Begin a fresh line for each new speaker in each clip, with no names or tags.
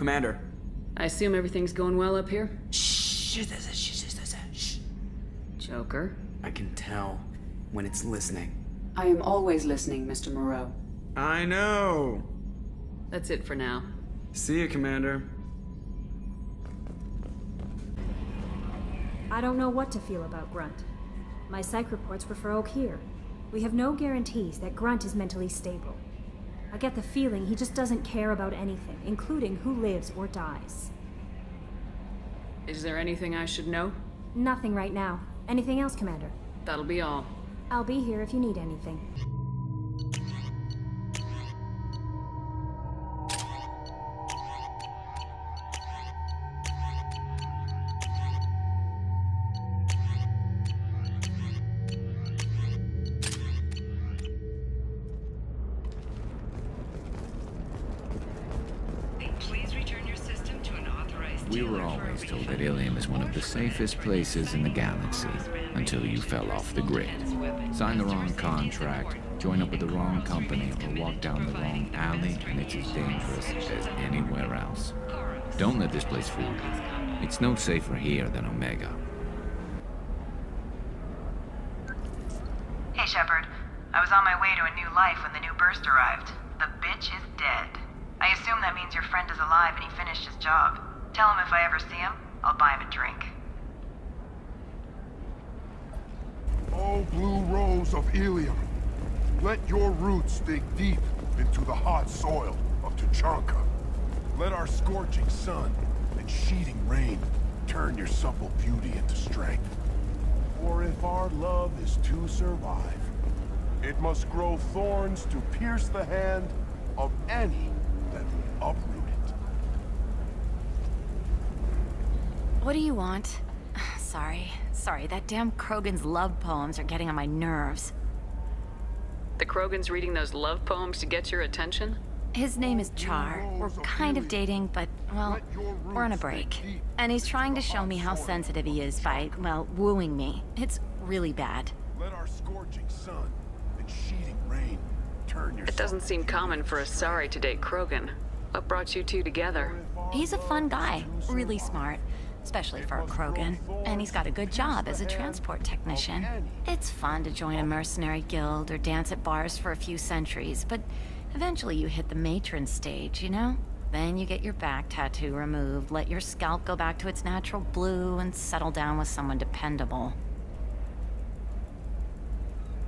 Commander.
I assume everything's going well up here?
Shh.
Joker?
I can tell when it's listening.
I am always listening, Mr. Moreau.
I know.
That's it for now.
See you, Commander.
I don't know what to feel about Grunt. My psych reports refer Oak here. We have no guarantees that Grunt is mentally stable. I get the feeling he just doesn't care about anything, including who lives or dies.
Is there anything I should know?
Nothing right now. Anything else, Commander?
That'll be all.
I'll be here if you need anything.
We were always told that Ilium is one of the safest places in the galaxy, until you fell off the grid. Sign the wrong contract, join up with the wrong company, or walk down the wrong alley, and it's as dangerous as anywhere else. Don't let this place fool you. It's no safer here than Omega.
Hey, Shepard. I was on my way to a new life when the new burst arrived. The bitch is dead. I assume that means your friend is alive and he finished his job. Tell him if I ever see him, I'll buy him a drink.
Oh, blue rose of Ilium, let your roots dig deep into the hot soil of Tuchanka. Let our scorching sun and sheeting rain turn your supple beauty into strength. For if our love is to survive, it must grow thorns to pierce the hand of any that would uproot it.
What do you want? Sorry, that damn Krogan's love poems are getting on my nerves.
The Krogan's reading those love poems to get your attention?
His name is Char. We're kind of dating, but, well, we're on a break. And he's trying to show me how sensitive he is by, well, wooing me. It's really bad.
Let our scorching sun and sheeting rain turn your...
It doesn't seem common for a Sari to date Krogan. What brought you two together?
He's a fun guy, really smart. Especially for a Krogan. And he's got a good job as a transport technician. It's fun to join a mercenary guild or dance at bars for a few centuries, but eventually you hit the matron stage, you know? Then you get your back tattoo removed, let your scalp go back to its natural blue, and settle down with someone dependable.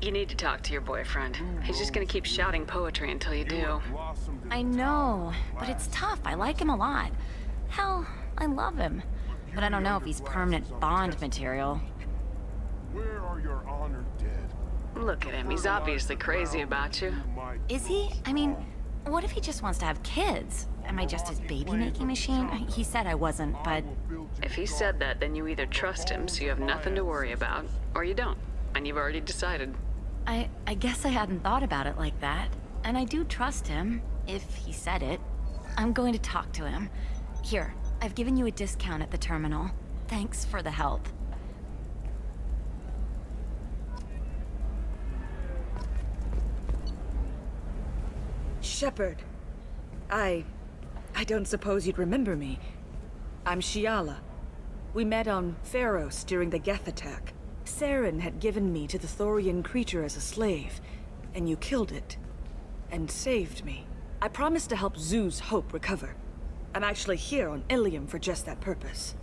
You need to talk to your boyfriend. He's just gonna keep shouting poetry until you do.
I know, but it's tough. I like him a lot. Hell, I love him. But I don't know if he's permanent Bond material.
Where are your honored dead?
Look at him, he's obviously crazy about you.
Is he? I mean, what if he just wants to have kids? Am I just his baby-making machine? He said I wasn't, but...
If he said that, then you either trust him so you have nothing to worry about, or you don't, and you've already decided.
I guess I hadn't thought about it like that. And I do trust him, if he said it. I'm going to talk to him. Here, I've given you a discount at the terminal. Thanks for the help.
Shepard. I don't suppose you'd remember me. I'm Shiala. We met on Pharos during the Geth attack. Saren had given me to the Thorian creature as a slave, and you killed it. And saved me. I promised to help Zoo's Hope recover. I'm actually here on Ilium for just that purpose.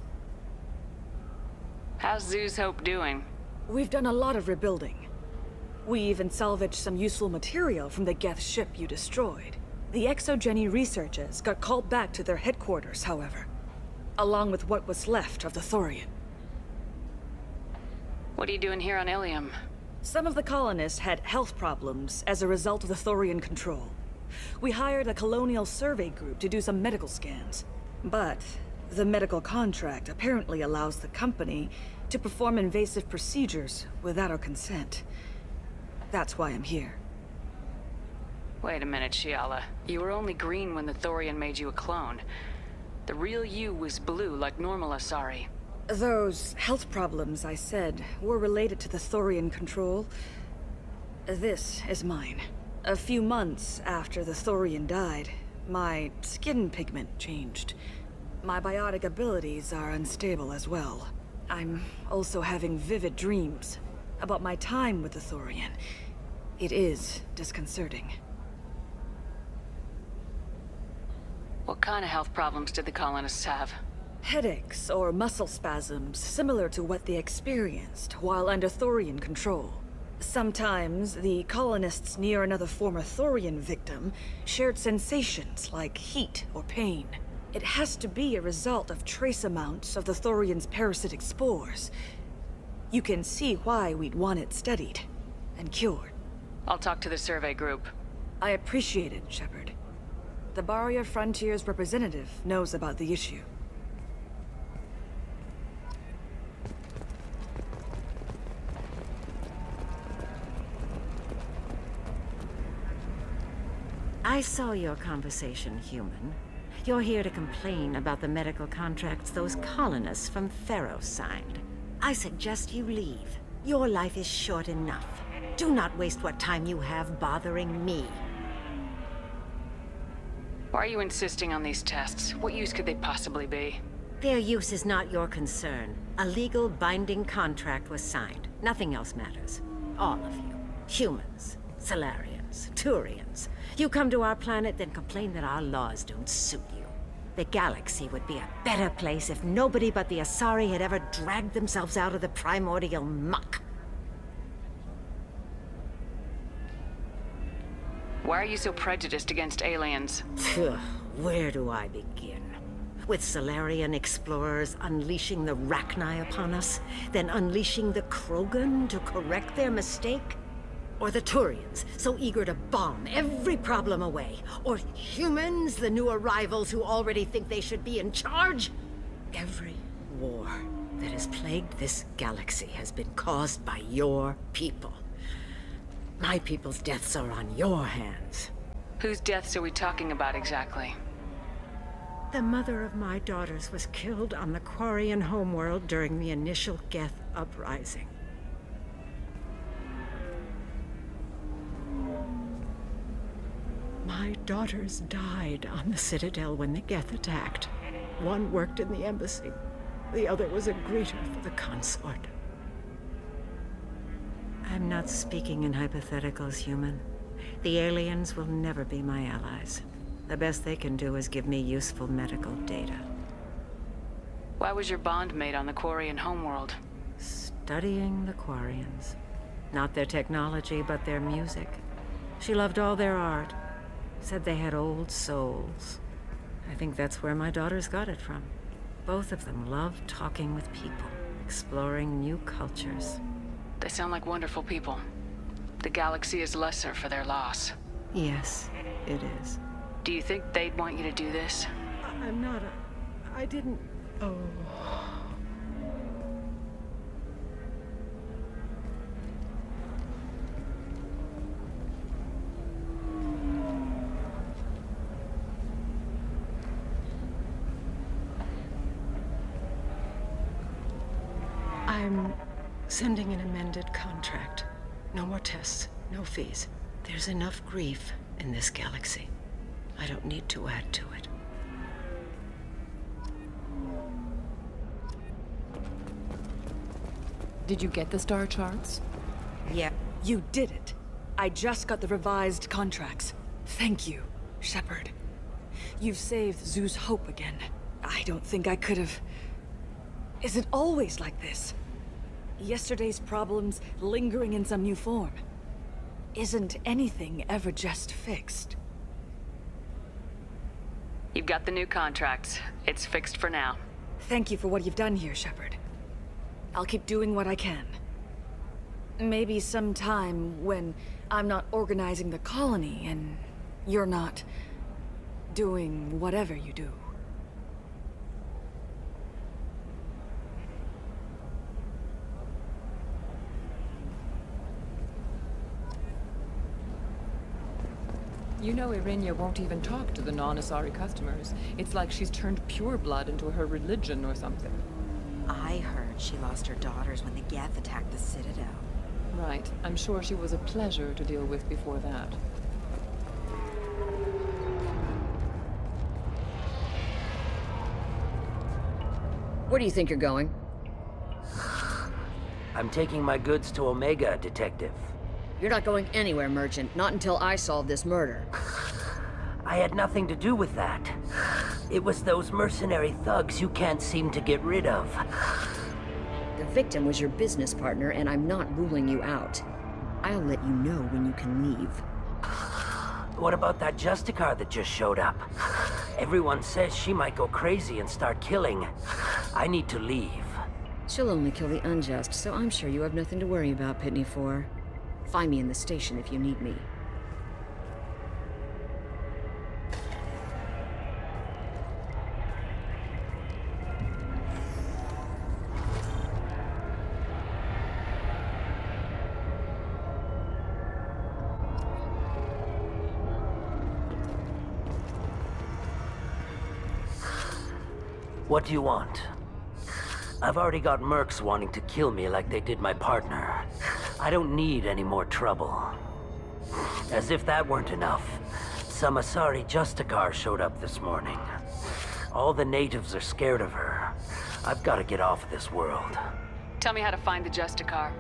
How's Zoo's Hope doing?
We've done a lot of rebuilding. We even salvaged some useful material from the Geth ship you destroyed. The Exogeny researchers got called back to their headquarters, however, along with what was left of the Thorian.
What are you doing here on Ilium?
Some of the colonists had health problems as a result of the Thorian control. We hired a colonial survey group to do some medical scans. But the medical contract apparently allows the company to perform invasive procedures without our consent. That's why I'm here.
Wait a minute, Shiala. You were only green when the Thorian made you a clone. The real you was blue like normal Asari.
Those health problems I said were related to the Thorian control. This is mine. A few months after the Thorian died, My skin pigment changed. My biotic abilities are unstable as well. I'm also having vivid dreams about my time with the Thorian. It is disconcerting.
What kind of health problems did the colonists have?
Headaches or muscle spasms similar to what they experienced while under Thorian control. Sometimes, the colonists near another former Thorian victim shared sensations like heat or pain. It has to be a result of trace amounts of the Thorian's parasitic spores. You can see why we'd want it studied and cured.
I'll talk to the survey group.
I appreciate it, Shepard. The Barrier Frontiers representative knows about the issue.
I saw your conversation, human. You're here to complain about the medical contracts those colonists from Pharaoh signed. I suggest you leave. Your life is short enough. Do not waste what time you have bothering me.
Why are you insisting on these tests? What use could they possibly be?
Their use is not your concern. A legal binding contract was signed. Nothing else matters. All of you. Humans, Salarians, Turians. You come to our planet, then complain that our laws don't suit you. The galaxy would be a better place if nobody but the Asari had ever dragged themselves out of the primordial muck.
Why are you so prejudiced against aliens?
Where do I begin? With Salarian explorers unleashing the Rachni upon us, then unleashing the Krogan to correct their mistake? Or the Turians, so eager to bomb every problem away? Or humans, the new arrivals who already think they should be in charge? Every war that has plagued this galaxy has been caused by your people. My people's deaths are on your hands.
Whose deaths are we talking about exactly?
The mother of my daughters was killed on the Quarian homeworld during the initial Geth uprising. My daughters died on the Citadel when the Geth attacked. One worked in the embassy. The other was a greeter for the consort. I'm not speaking in hypotheticals, human. The aliens will never be my allies. The best they can do is give me useful medical data.
Why was your bond made on the Quarian homeworld?
Studying the Quarians. Not their technology, but their music. She loved all their art. Said they had old souls. I think that's where my daughters got it from. Both of them loved talking with people, exploring new cultures.
They sound like wonderful people. The galaxy is lesser for their loss.
Yes, it is.
Do you think they'd want you to do this?
I'm not I didn't... Oh... I'm sending an amended contract. No more tests, no fees. There's enough grief in this galaxy. I don't need to add to it.
Did you get the star charts?
Yeah. You did it. I just got the revised contracts. Thank you, Shepard. You've saved Zoo's hope again. I don't think I could have... Is it always like this? Yesterday's problems lingering in some new form. Isn't anything ever just fixed?
You've got the new contracts. It's fixed for now.
Thank you for what you've done here, Shepard. I'll keep doing what I can. Maybe sometime when I'm not organizing the colony and you're not doing whatever you do.
You know Irinia won't even talk to the non-Asari customers. It's like she's turned pureblood into her religion or something.
I heard she lost her daughters when the Geth attacked the Citadel.
Right. I'm sure she was a pleasure to deal with before that.
Where do you think you're going?
I'm taking my goods to Omega, Detective.
You're not going anywhere, Merchant. Not until I solve this murder.
I had nothing to do with that. It was those mercenary thugs you can't seem to get rid of.
The victim was your business partner, and I'm not ruling you out. I'll let you know when you can leave.
What about that Justicar that just showed up? Everyone says she might go crazy and start killing. I need to leave.
She'll only kill the unjust, so I'm sure you have nothing to worry about, Pitney 4. Find me in the station if you need me.
What do you want? I've already got mercs wanting to kill me like they did my partner. I don't need any more trouble. As if that weren't enough, some Asari Justicar showed up this morning. All the natives are scared of her. I've got to get off of this world.
Tell me how to find the Justicar.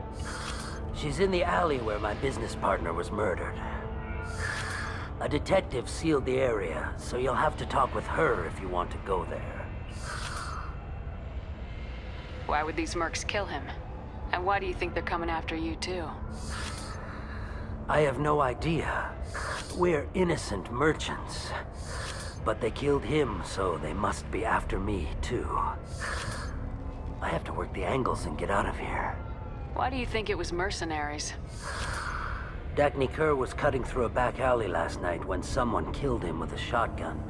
She's in the alley where my business partner was murdered. A detective sealed the area, so you'll have to talk with her if you want to go there.
Why would these mercs kill him? And why do you think they're coming after you, too?
I have no idea. We're innocent merchants. But they killed him, so they must be after me, too. I have to work the angles and get out of here.
Why do you think it was mercenaries?
Dagny Kerr was cutting through a back alley last night when someone killed him with a shotgun.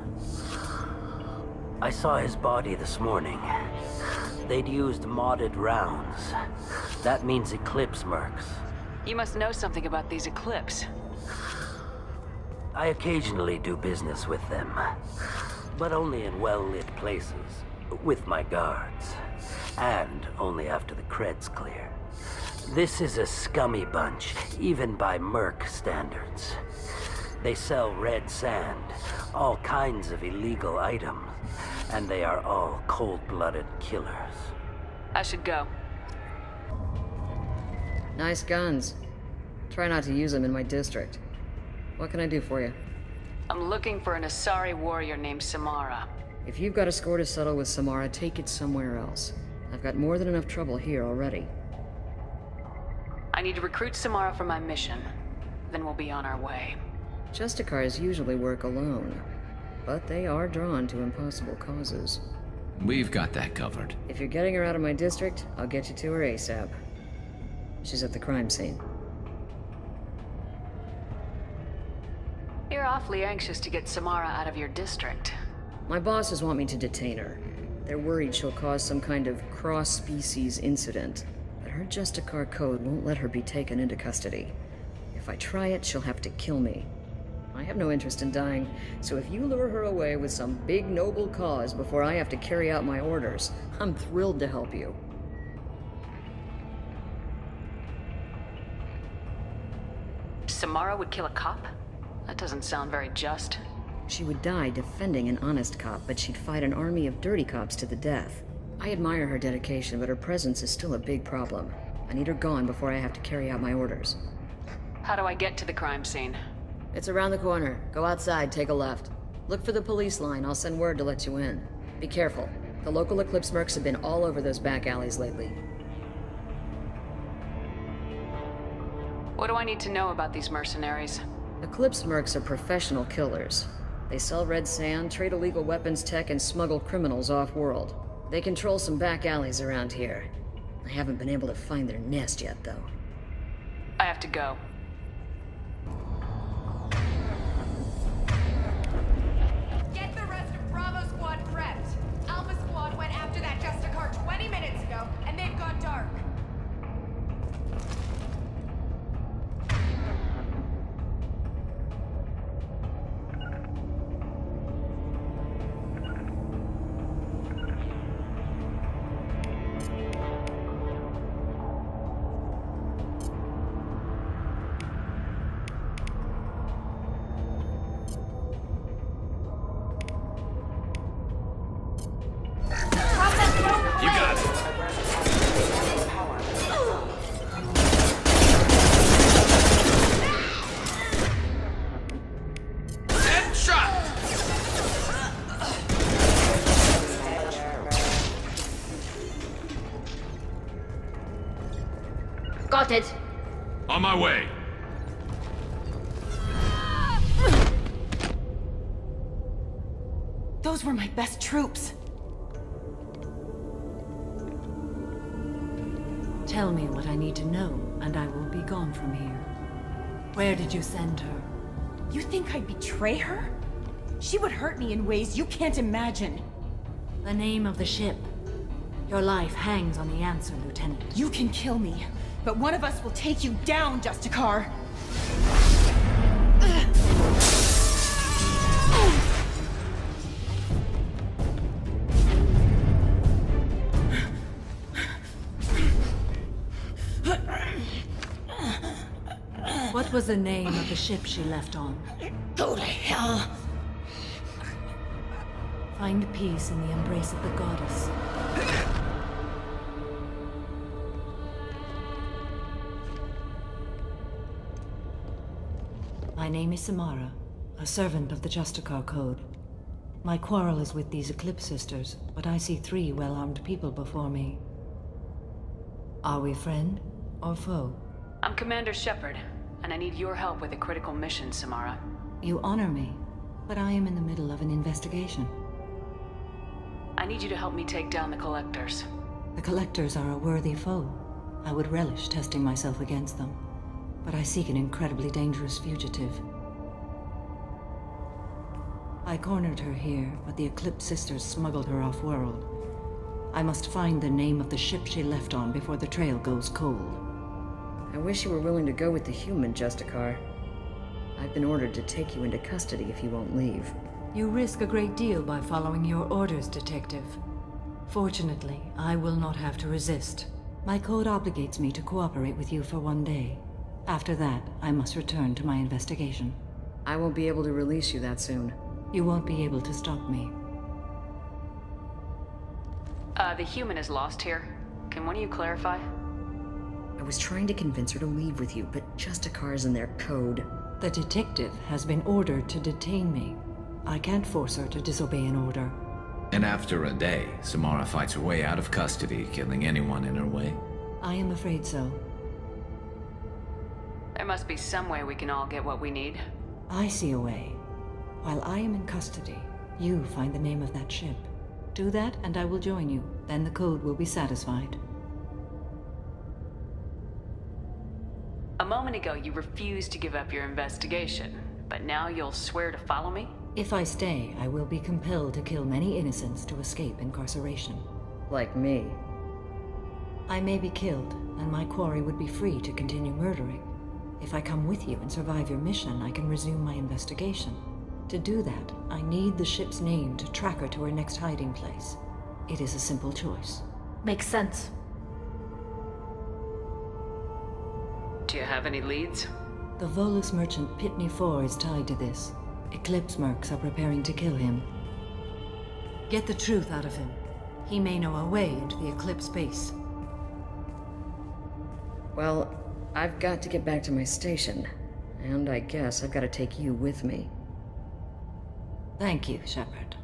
I saw his body this morning. They'd used modded rounds. That means Eclipse mercs.
You must know something about these Eclipse.
I occasionally do business with them, but only in well-lit places, with my guards, and only after the creds clear. This is a scummy bunch, even by merc standards. They sell red sand, all kinds of illegal items, and they are all cold-blooded killers.
I should go.
Nice guns. Try not to use them in my district. What can I do for you?
I'm looking for an Asari warrior named Samara.
If you've got a score to settle with Samara, take it somewhere else. I've got more than enough trouble here already.
I need to recruit Samara for my mission. Then we'll be on our way.
Justicars usually work alone, but they are drawn to impossible causes.
We've got that covered.
If you're getting her out of my district, I'll get you to her ASAP. She's at the crime scene.
You're awfully anxious to get Samara out of your district.
My bosses want me to detain her. They're worried she'll cause some kind of cross-species incident, but her Justicar code won't let her be taken into custody. If I try it, she'll have to kill me. I have no interest in dying, so if you lure her away with some big noble cause before I have to carry out my orders, I'm thrilled to help you.
Samara would kill a cop? That doesn't sound very just.
She would die defending an honest cop, but she'd fight an army of dirty cops to the death. I admire her dedication, but her presence is still a big problem. I need her gone before I have to carry out my orders.
How do I get to the crime scene?
It's around the corner. Go outside, take a left. Look for the police line. I'll send word to let you in. Be careful. The local Eclipse mercs have been all over those back alleys lately.
What do I need to know about these mercenaries?
Eclipse mercs are professional killers. They sell red sand, trade illegal weapons tech, and smuggle criminals off-world. They control some back alleys around here. I haven't been able to find their nest yet, though.
I have to go.
Get the rest of Bravo Squad prepped. Alpha Squad went after that Justicar 20 minutes ago, and they've gone dark.
spotted.
On my way.
Those were my best troops.
Tell me what I need to know, and I will be gone from here. Where did you send her?
You think I'd betray her? She would hurt me in ways you can't imagine.
The name of the ship. Your life hangs on the answer, Lieutenant.
You can kill me, but one of us will take you down, Justicar.
What was the name of the ship she left on?
Go to hell.
Find peace in the embrace of the goddess. My name is Samara, a servant of the Justicar Code. My quarrel is with these Eclipse Sisters, but I see 3 well-armed people before me. Are we friend or foe?
I'm Commander Shepard, and I need your help with a critical mission, Samara.
You honor me, but I am in the middle of an investigation.
I need you to help me take down the Collectors.
The Collectors are a worthy foe. I would relish testing myself against them, but I seek an incredibly dangerous fugitive. I cornered her here, but the Eclipse Sisters smuggled her off-world. I must find the name of the ship she left on before the trail goes cold.
I wish you were willing to go with the human, Justicar. I've been ordered to take you into custody if you won't leave.
You risk a great deal by following your orders, Detective. Fortunately, I will not have to resist. My code obligates me to cooperate with you for 1 day. After that, I must return to my investigation.
I won't be able to release you that soon.
You won't be able to stop me.
The human is lost here. Can one of you clarify?
I was trying to convince her to leave with you, but Justicar's in their code.
The detective has been ordered to detain me. I can't force her to disobey an order.
And after a day, Samara fights her way out of custody, killing anyone in her way?
I am afraid so.
There must be some way we can all get what we need.
I see a way. While I am in custody, you find the name of that ship. Do that, and I will join you. Then the code will be satisfied.
A moment ago, you refused to give up your investigation, but now you'll swear to follow me?
If I stay, I will be compelled to kill many innocents to escape incarceration.
Like me.
I may be killed, and my quarry would be free to continue murdering. If I come with you and survive your mission, I can resume my investigation. To do that, I need the ship's name to track her to her next hiding place. It is a simple choice.
Makes sense.
Do you have any leads?
The Volus merchant Pitney 4 is tied to this. Eclipse mercs are preparing to kill him. Get the truth out of him. He may know a way into the Eclipse base.
Well, I've got to get back to my station. And I guess I've got to take you with me.
Thank you, Shepard.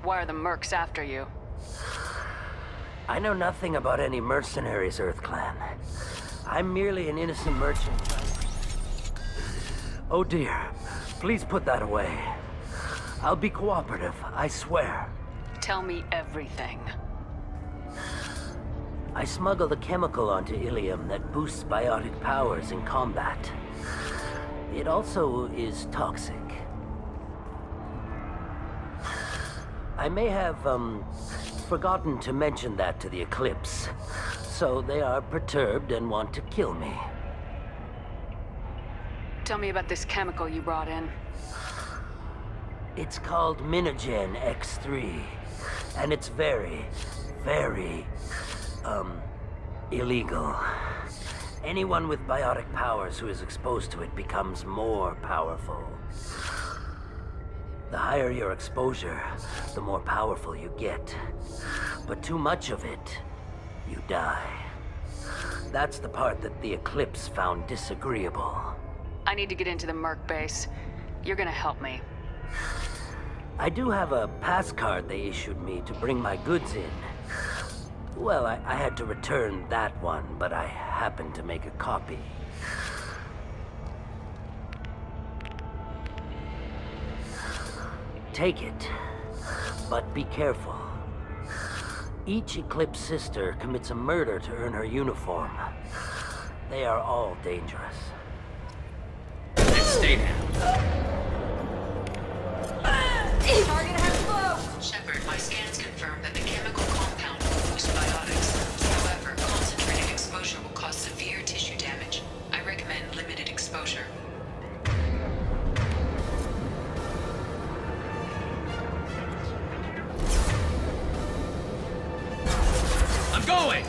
Why are the mercs after you?
I know nothing about any mercenaries, EarthClan. I'm merely an innocent merchant. Oh dear, please put that away. I'll be cooperative, I swear.
Tell me everything.
I smuggled a chemical onto Ilium that boosts biotic powers in combat. It also is toxic. I may have, forgotten to mention that to the Eclipse, so they are perturbed and want to kill me.
Tell me about this chemical you brought in.
It's called Minogen X3, and it's very, very, illegal. Anyone with biotic powers who is exposed to it becomes more powerful. The higher your exposure, the more powerful you get. But too much of it, you die. That's the part that the Eclipse found disagreeable.
I need to get into the merc base. You're gonna help me.
I do have a pass card they issued me to bring my goods in. Well, I had to return that one, but I happened to make a copy. Take it, but be careful. Each Eclipse sister commits a murder to earn her uniform. They are all dangerous.
Let's stay down.
Target has flow!
Shepard, my scans confirm that the chemical compound will boost biotics. However, concentrated exposure will cause severe tissue damage. I recommend limited exposure.
I'm going!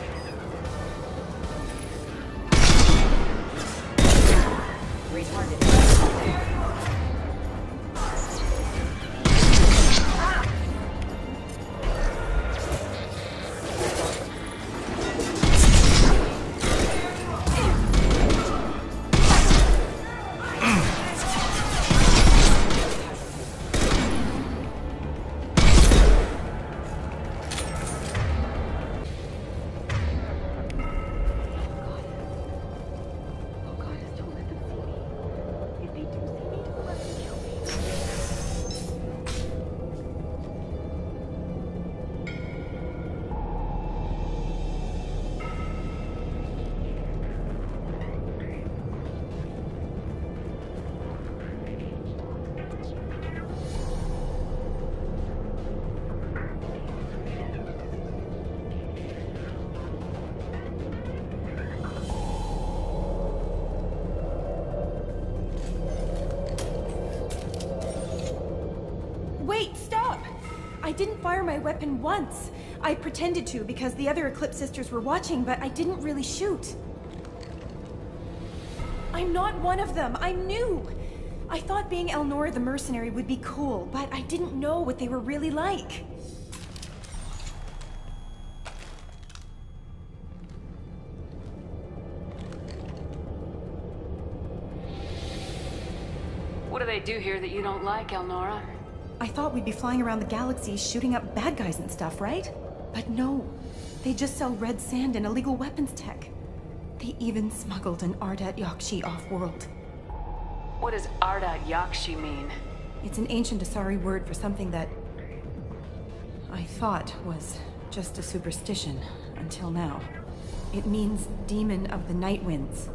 Wait, stop! I didn't fire my weapon once. I pretended to because the other Eclipse sisters were watching, but I didn't really shoot. I'm not one of them. I'm new. I thought being Elnora the mercenary would be cool, but I didn't know what they were really like.
What do they do here that you don't like, Elnora?
I thought we'd be flying around the galaxy shooting up bad guys and stuff, right? But no. They just sell red sand and illegal weapons tech. They even smuggled an Ardat Yakshi off-world.
What does Ardat Yakshi mean?
It's an ancient Asari word for something that I thought was just a superstition until now. It means demon of the night winds.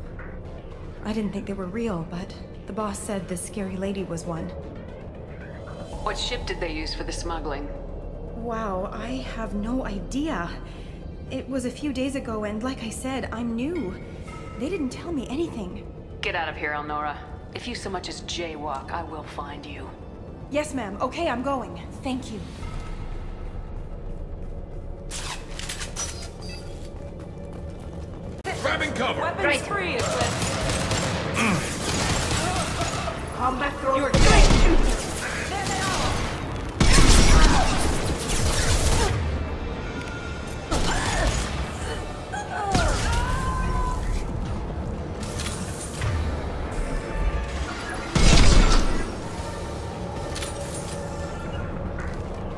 I didn't think they were real, but the boss said this scary lady was one.
What ship did they use for the smuggling?
Wow, I have no idea. It was a few days ago, and like I said, I'm new. They didn't tell me anything.
Get out of here, Elnora. If you so much as jaywalk, I will find you.
Yes, ma'am. Okay, I'm going. Thank you.
Grabbing cover!
Weapons free, Eclipse.
Combat throw.
You're great!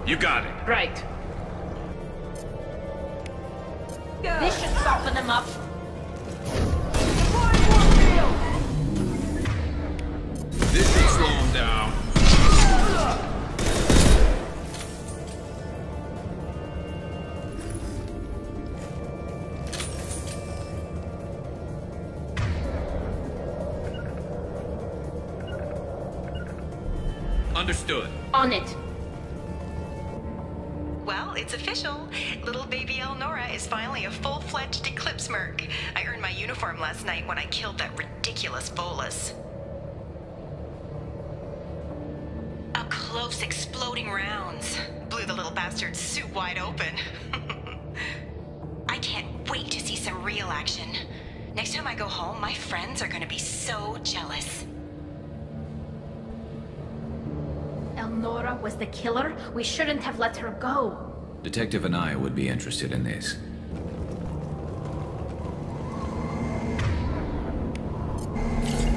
You got it.
Right. This should soften them up.
This should slow him down. Understood.
On it.
Well, it's official. Little baby Elnora is finally a full-fledged Eclipse merc. I earned my uniform last night when I killed that ridiculous bolus. Up close, exploding rounds. Blew the little bastard's suit wide open. I can't wait to see some real action. Next time I go home, my friends are gonna be so jealous.
Elnora was the killer. We shouldn't have let her go.
Detective and I would be interested in this.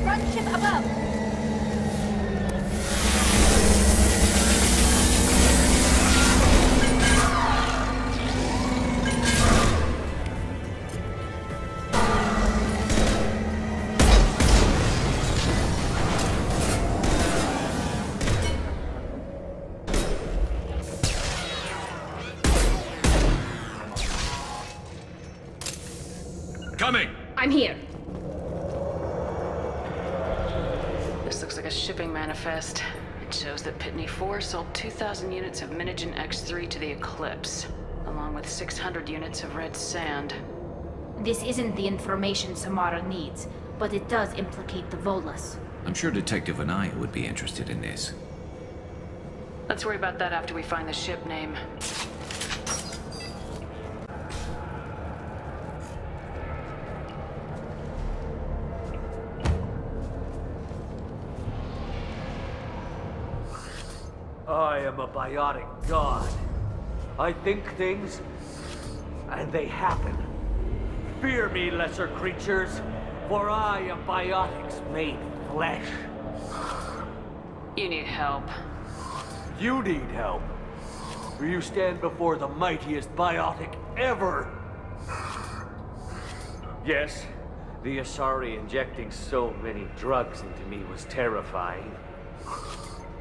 Front ship above.
I'm here.
This looks like a shipping manifest. It shows that Pitney 4 sold 2,000 units of Minigen X3 to the Eclipse, along with 600 units of red sand.
This isn't the information Samara needs, but it does implicate the Volas.
I'm sure Detective Anaya would be interested in this.
Let's worry about that after we find the ship name.
I am a biotic god. I think things, and they happen. Fear me, lesser creatures, for I am biotics made flesh.
You need help.
You need help. For you stand before the mightiest biotic ever. Yes, the Asari injecting so many drugs into me was terrifying.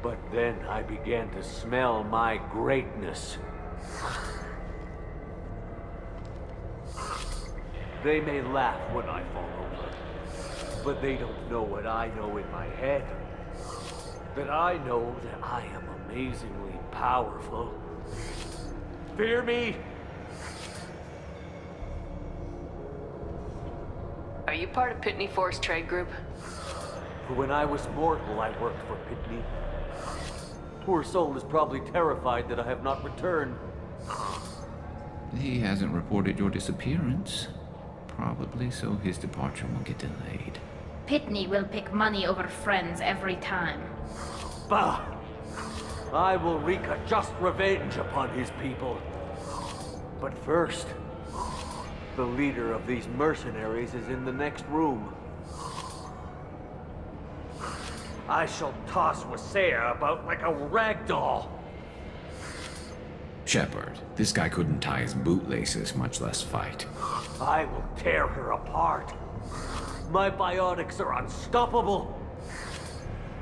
But then I began to smell my greatness. They may laugh when I fall over, but they don't know what I know in my head. That I know that I am amazingly powerful. Fear me?
Are you part of Pitney 4's trade group?
When I was mortal, I worked for Pitney. Poor soul is probably terrified that I have not returned.
He hasn't reported your disappearance. Probably so his departure will get delayed.
Pitney will pick money over friends every time.
Bah! I will wreak a just revenge upon his people. But first, the leader of these mercenaries is in the next room. I shall toss Wasea about like a rag doll.
Shepard, this guy couldn't tie his bootlaces, much less fight.
I will tear her apart. My biotics are unstoppable.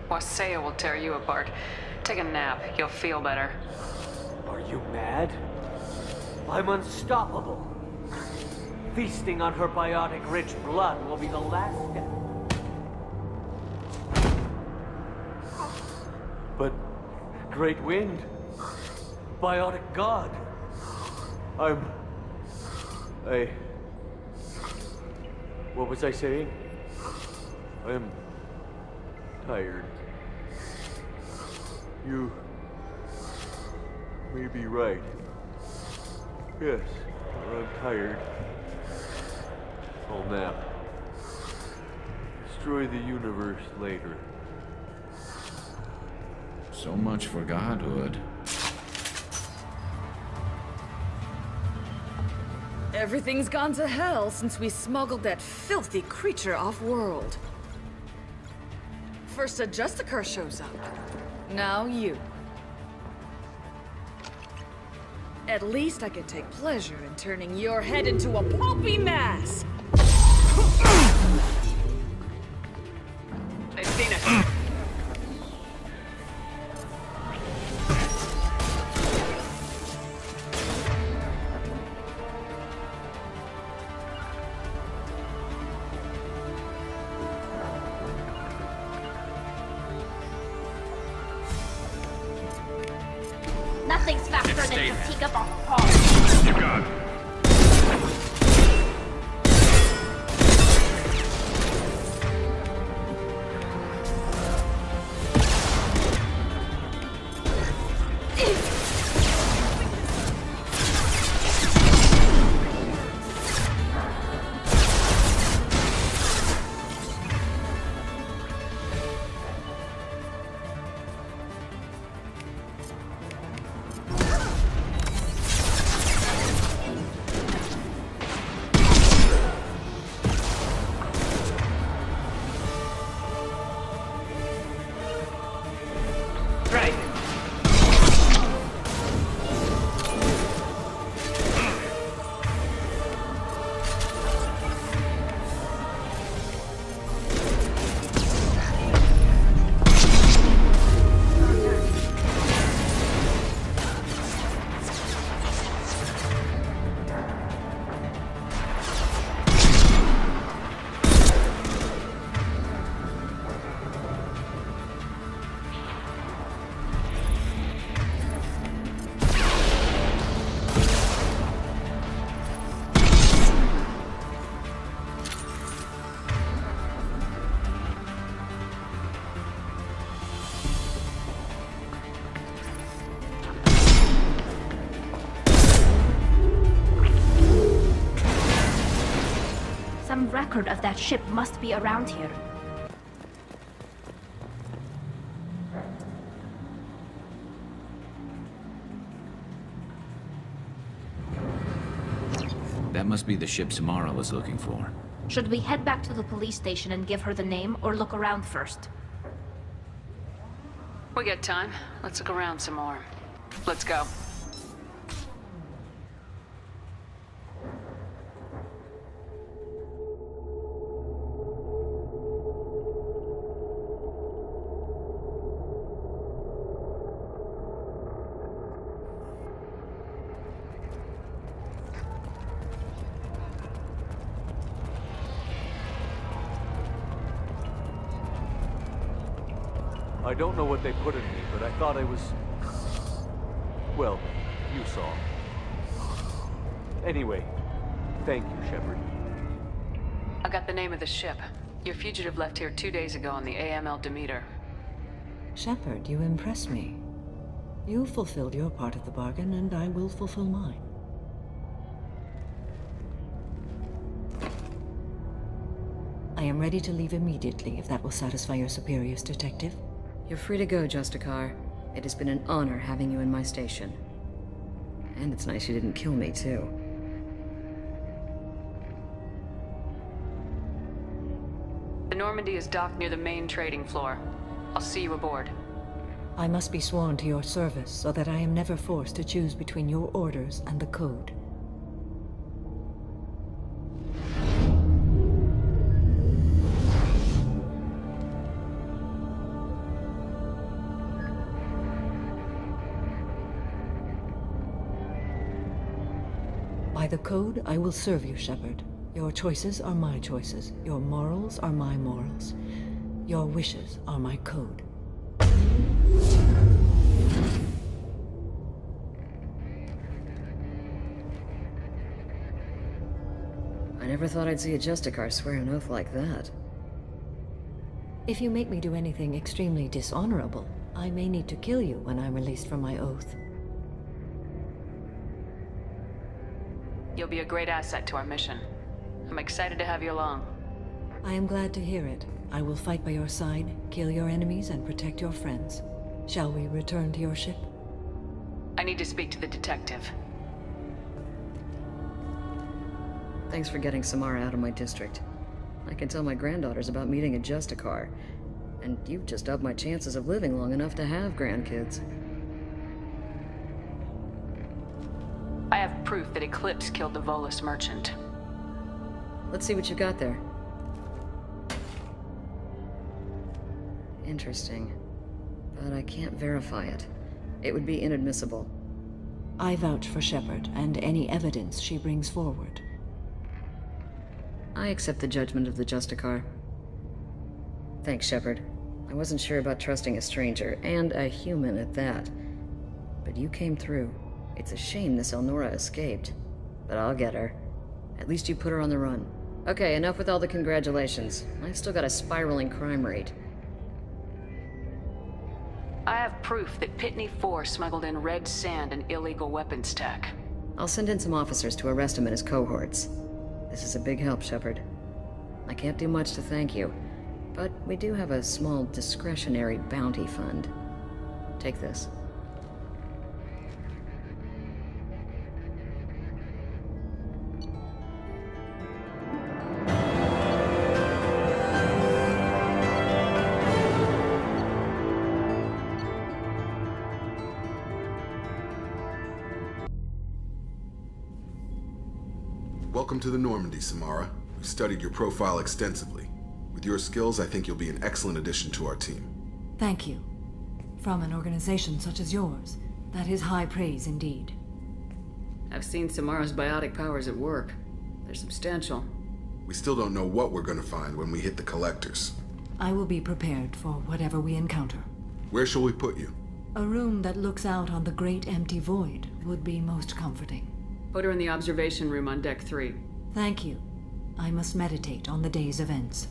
Wasea will tear you apart. Take a nap. You'll feel better.
Are you mad? I'm unstoppable. Feasting on her biotic-rich blood will be the last step. But, Great Wind, biotic god, what was I saying? I am tired. You may be right. Yes, I'm tired. I'll nap. Destroy the universe later.
So much for godhood.
Everything's gone to hell since we smuggled that filthy creature off-world. First a Justicar shows up. Now you. At least I can take pleasure in turning your head into a pulpy mass!
They've seen us.
Nothing's faster than fatigue up on the pause.
You got it.
record of that ship must be around here.
That must be the ship Samara was looking for.
Should we head back to the police station and give her the name, or look around first?
We got time. Let's look around some more. Let's go.
I don't know what they put in me, but I thought I was... well, you saw. Anyway, thank you, Shepard.
I got the name of the ship. Your fugitive left here 2 days ago on the AML Demeter.
Shepard, you impress me. You fulfilled your part of the bargain, and I will fulfill mine. I am ready to leave immediately, if that will satisfy your superiors, Detective.
You're free to go, Justicar. It has been an honor having you in my station. And it's nice you didn't kill me, too.
The Normandy is docked near the main trading floor. I'll see you aboard.
I must be sworn to your service, so that I am never forced to choose between your orders and the Code. By the Code, I will serve you, Shepard. Your choices are my choices. Your morals are my morals. Your wishes are my code.
I never thought I'd see a Justicar swear an oath like that.
If you make me do anything extremely dishonorable, I may need to kill you when I'm released from my oath.
You'll be a great asset to our mission. I'm excited to have you along.
I am glad to hear it. I will fight by your side, kill your enemies, and protect your friends. Shall we return to your ship?
I need to speak to the detective.
Thanks for getting Samara out of my district. I can tell my granddaughters about meeting a Justicar. And you've just upped my chances of living long enough to have grandkids.
I have proof that Eclipse killed the Volus merchant.
Let's see what you got there. Interesting. But I can't verify it. It would be inadmissible.
I vouch for Shepard and any evidence she brings forward.
I accept the judgment of the Justicar. Thanks, Shepard. I wasn't sure about trusting a stranger, and a human at that. But you came through. It's a shame this Elnora escaped. But I'll get her. At least you put her on the run. Okay, enough with all the congratulations. I've still got a spiraling crime rate.
I have proof that Pitney 4 smuggled in red sand and illegal weapons tech.
I'll send in some officers to arrest him and his cohorts. This is a big help, Shepard. I can't do much to thank you, but we do have a small discretionary bounty fund. Take this.
Welcome to the Normandy, Samara. We've studied your profile extensively. With your skills, I think you'll be an excellent addition to our team.
Thank you. From an organization such as yours, that is high praise indeed.
I've seen Samara's biotic powers at work. They're substantial.
We still don't know what we're gonna find when we hit the collectors.
I will be prepared for whatever we encounter.
Where shall we put you?
A room that looks out on the great empty void would be most comforting.
Put her in the observation room on deck 3.
Thank you. I must meditate on the day's events.